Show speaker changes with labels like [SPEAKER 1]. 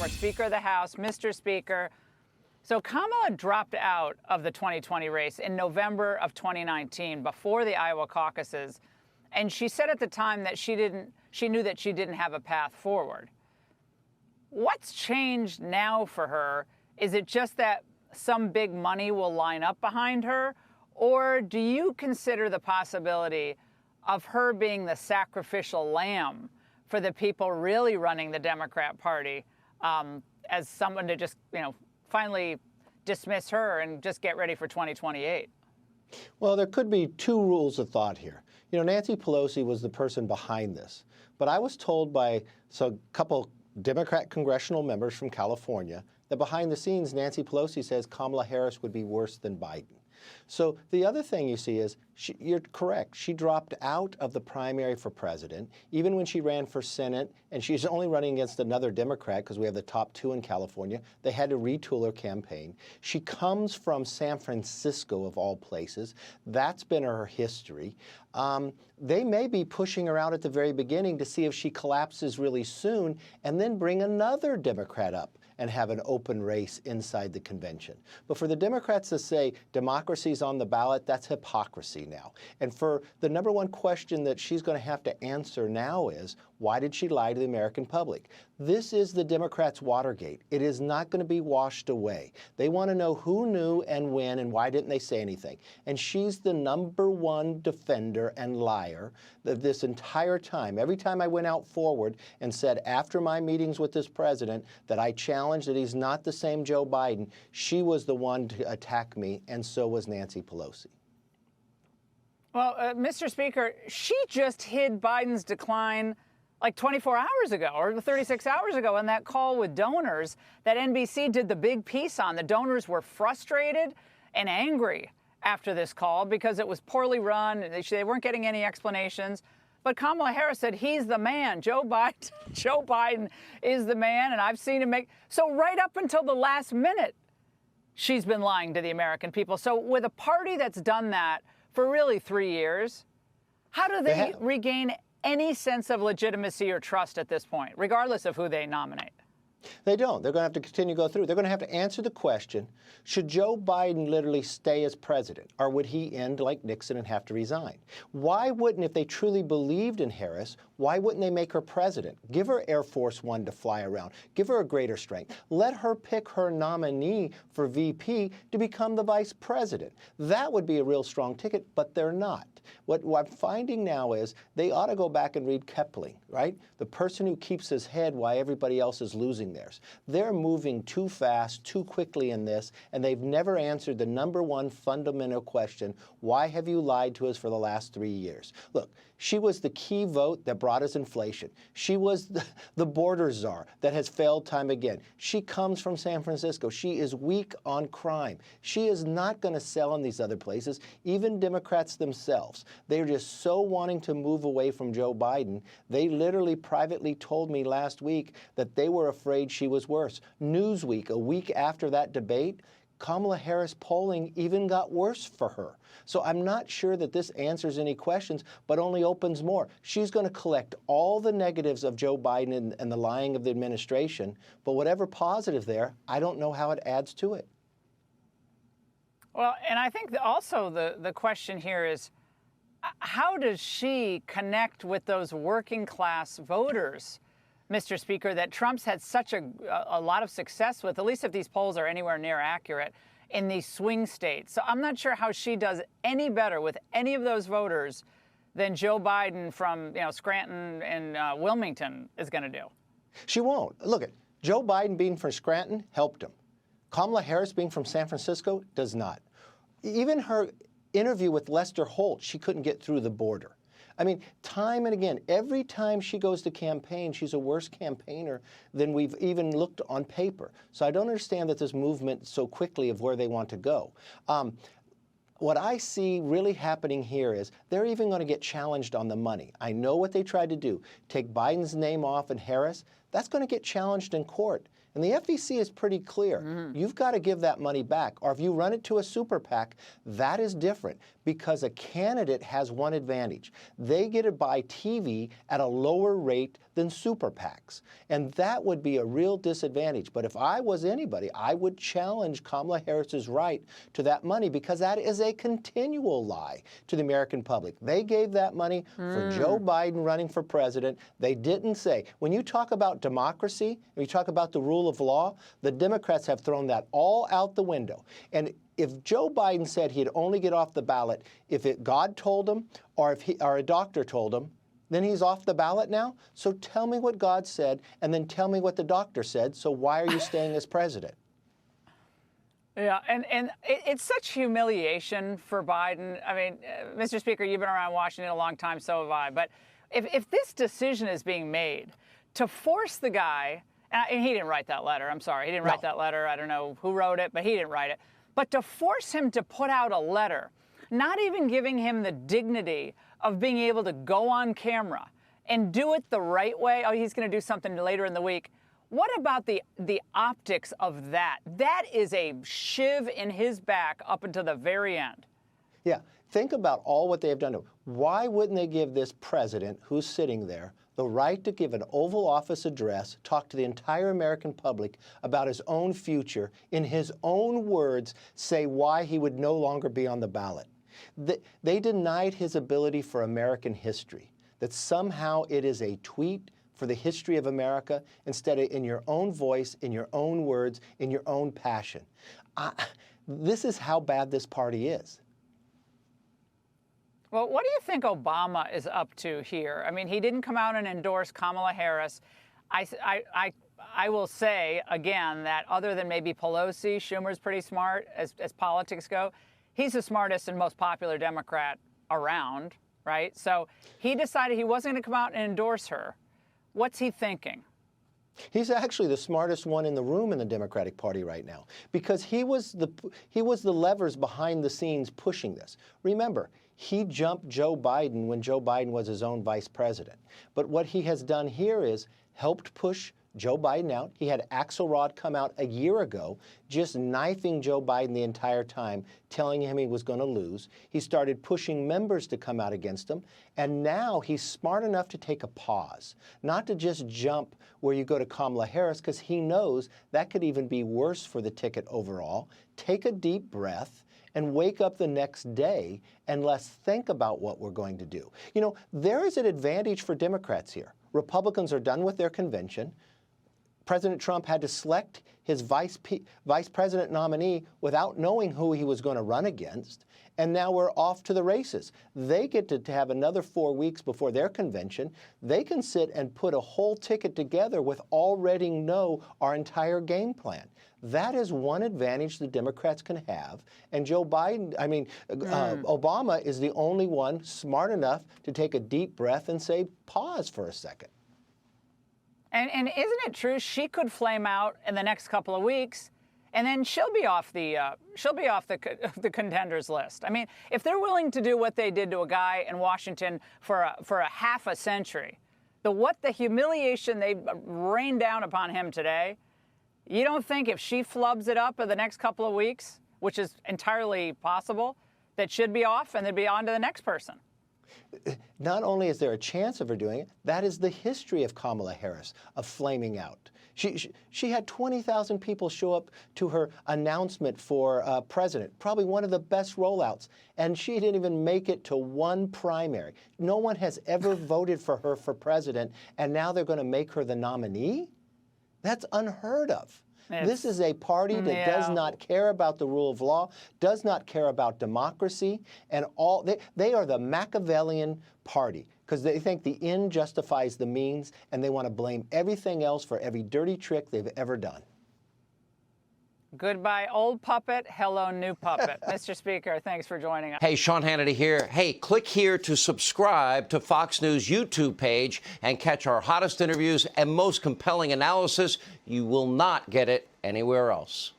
[SPEAKER 1] former Speaker of the House. Mr. Speaker, so Kamala dropped out of the 2020 race in November of 2019 before the Iowa caucuses, and she said at the time that she knew that she didn't have a path forward. What's changed now for her? Is it just that some big money will line up behind her? Or do you consider the possibility of her being the sacrificial lamb for the people really running the Democrat Party, as someone to just, finally dismiss her and just get ready for 2028?
[SPEAKER 2] Well, there could be two rules of thought here. Nancy Pelosi was the person behind this, but I was told by a couple Democrat congressional members from California that behind the scenes, Nancy Pelosi says Kamala Harris would be worse than Biden. So the other thing you see is, you're correct, she dropped out of the primary for president, even when she ran for Senate, and she's only running against another Democrat because we have the top two in California. They had to retool her campaign. She comes from San Francisco, of all places. That's been her history. They may be pushing her out at the very beginning to see if she collapses really soon and then bring another Democrat up and have an open race inside the convention. But for the Democrats to say democracy's on the ballot, that's hypocrisy now. And for the number one question that she's going to have to answer now is, why did she lie to the American public? This is the Democrats' Watergate. It is not going to be washed away. They want to know who knew and when and why didn't they say anything. And she's the number one defender and liar of this entire time. Every time I went out forward and said after my meetings with this president that I challenged that he's not the same Joe Biden, she was the one to attack me, and so was Nancy Pelosi.
[SPEAKER 1] Well, Mr. Speaker, she just hid Biden's decline like 24 hours ago or 36 hours ago in that call with donors that NBC did the big piece on. The donors were frustrated and angry after this call because it was poorly run. They weren't getting any explanations. But Kamala Harris said he's the man. Joe Biden is the man, and I've seen him make. So right up until the last minute, she's been lying to the American people. So with a party that's done that for really 3 years, how do they regain any sense of legitimacy or trust at this point, regardless of who they nominate?
[SPEAKER 2] They don't. They're going to have to continue to go through. They're going to have to answer the question, should Joe Biden literally stay as president, or would he end like Nixon and have to resign? Why wouldn't, if they truly believed in Harris, why wouldn't they make her president? Give her Air Force One to fly around. Give her a greater strength. Let her pick her nominee for VP to become the vice president. That would be a real strong ticket, but they're not. What I'm finding now is they ought to go back and read Kepling, right? The person who keeps his head while everybody else is losing theirs. They're moving too fast, too quickly in this, and they've never answered the number one fundamental question, why have you lied to us for the last 3 years? Look, she was the key vote that brought us inflation. She was the border czar that has failed time again. She comes from San Francisco. She is weak on crime. She is not going to sell in these other places, even Democrats themselves. They're just so wanting to move away from Joe Biden. They literally privately told me last week that they were afraid she was worse. Newsweek, a week after that debate, Kamala Harris polling even got worse for her. So I'm not sure that this answers any questions, but only opens more. She's going to collect all the negatives of Joe Biden and the lying of the administration, but whatever positive there, I don't know how it adds to it.
[SPEAKER 1] Well, and I think also the question here is, how does she connect with those working class voters, Mr. Speaker, that Trump's had such a lot of success with, at least if these polls are anywhere near accurate, in these swing states? So I'm not sure how she does any better with any of those voters than Joe Biden from Scranton and Wilmington is going to do. She
[SPEAKER 2] won't. Look, Joe Biden being from Scranton helped him. Kamala Harris being from San Francisco does not. Even her interview with Lester Holt, she couldn't get through the border. I mean, time and again, every time she goes to campaign, she's a worse campaigner than we've even looked on paper. So I don't understand that this movement so quickly of where they want to go. What I see really happening here is they're even going to get challenged on the money. I know what they tried to do, take Biden's name off and Harris. That's going to get challenged in court. And the FEC is pretty clear. You've got to give that money back. Or if you run it to a super PAC, that is different because a candidate has one advantage. They get to buy TV at a lower rate than super PACs. And that would be a real disadvantage. But if I was anybody, I would challenge Kamala Harris's right to that money because that is a continual lie to the American public. They gave that money for Joe Biden running for president. They didn't say, when you talk about democracy, when you talk about the rule of law, the Democrats have thrown that all out the window. And if Joe Biden said he'd only get off the ballot if God told him or if a doctor told him, then he's off the ballot now. So tell me what God said and then tell me what the doctor said. So why are you staying as president?
[SPEAKER 1] Yeah, and it's such humiliation for Biden. I mean, Mr. Speaker, you've been around Washington a long time, so have I. But if this decision is being made to force the guy, and he didn't write that letter, I'm sorry, he didn't write that letter. I don't know who wrote it, but he didn't write it. But to force him to put out a letter, not even giving him the dignity of being able to go on camera and do it the right way. Oh, he's going to do something later in the week. What about the optics of that? That is a shiv in his back up until the very end.
[SPEAKER 2] Yeah, think about all what they have done to him. Why wouldn't they give this president who's sitting there the right to give an Oval Office address, talk to the entire American public about his own future, in his own words, say why he would no longer be on the ballot? They denied his ability for American history, that somehow it is a tweet for the history of America instead of in your own voice, in your own words, in your own passion. This is how bad this party is.
[SPEAKER 1] Well, what do you think Obama is up to here? I mean, he didn't come out and endorse Kamala Harris. I will say, again, that other than maybe Pelosi, Schumer's pretty smart as politics go. He's the smartest and most popular Democrat around, right? So he decided he wasn't going to come out and endorse her. What's he thinking?
[SPEAKER 2] He's actually the smartest one in the room in the Democratic Party right now because he was the levers behind the scenes pushing this. Remember, he jumped Joe Biden when Joe Biden was his own vice president. But what he has done here is helped push Joe Biden out. He had Axelrod come out a year ago, just knifing Joe Biden the entire time, telling him he was going to lose. He started pushing members to come out against him. And now he's smart enough to take a pause, not to just jump where you go to Kamala Harris, because he knows that could even be worse for the ticket overall. Take a deep breath and wake up the next day and let's think about what we're going to do. You know, there is an advantage for Democrats here. Republicans are done with their convention. President Trump had to select his vice president nominee without knowing who he was going to run against. And now we're off to the races. They get to have another 4 weeks before their convention. They can sit and put a whole ticket together with already know our entire game plan. That is one advantage the Democrats can have. And Obama is the only one smart enough to take a deep breath and say, pause for a second.
[SPEAKER 1] And isn't it true she could flame out in the next couple of weeks, and then she'll be off the contenders list? I mean, if they're willing to do what they did to a guy in Washington for a half a century, the humiliation they rained down upon him today, you don't think if she flubs it up in the next couple of weeks, which is entirely possible, that she'd be off and they'd be on to the next person?
[SPEAKER 2] Not only is there a chance of her doing it, that is the history of Kamala Harris, of flaming out. She had 20,000 people show up to her announcement for president, probably one of the best rollouts, and she didn't even make it to one primary. No one has ever voted for her for president, and now they're going to make her the nominee? That's unheard of. This is a party that does not care about the rule of law, does not care about democracy, and they are the Machiavellian party because they think the end justifies the means, and they want to blame everything else for every dirty trick they've ever done.
[SPEAKER 1] Goodbye, old puppet. Hello, new puppet. Mr. Speaker, thanks for joining us.
[SPEAKER 3] Hey, Sean Hannity here. Hey, click here to subscribe to Fox News YouTube page and catch our hottest interviews and most compelling analysis. You will not get it anywhere else.